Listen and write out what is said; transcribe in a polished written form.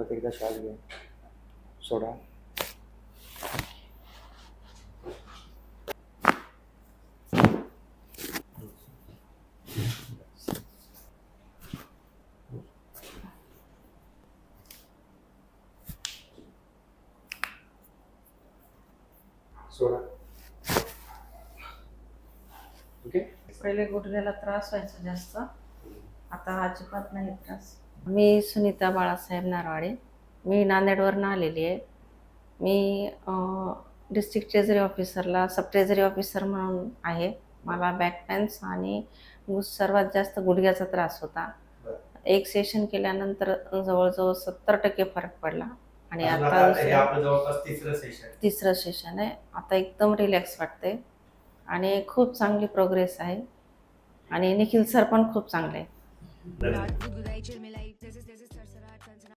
परत एकदा श्वास घ्या, सोडा. सोडा. ओके. पहिले गुडघ्याला त्रास व्हायचा जास्त, आता अजिबात नाही त्रास. मी सुनीता बाळासाहेब नारवाडे, मी नांदेडवरून आलेली आहे. मी डिस्ट्रिक्ट ट्रेझरी ऑफिसरला सब ट्रेझरी ऑफिसर म्हणून आहे. मला बॅक पेन्स आणि सर्वात जास्त गुडघ्याचा त्रास होता. एक सेशन केल्यानंतर जवळजवळ 70% फरक पडला आणि आता तिसरं सेशन आहे. आता एकदम रिलॅक्स वाटते आणि खूप चांगली प्रोग्रेस आहे आणि निखिल सर पण खूप चांगले आहेत.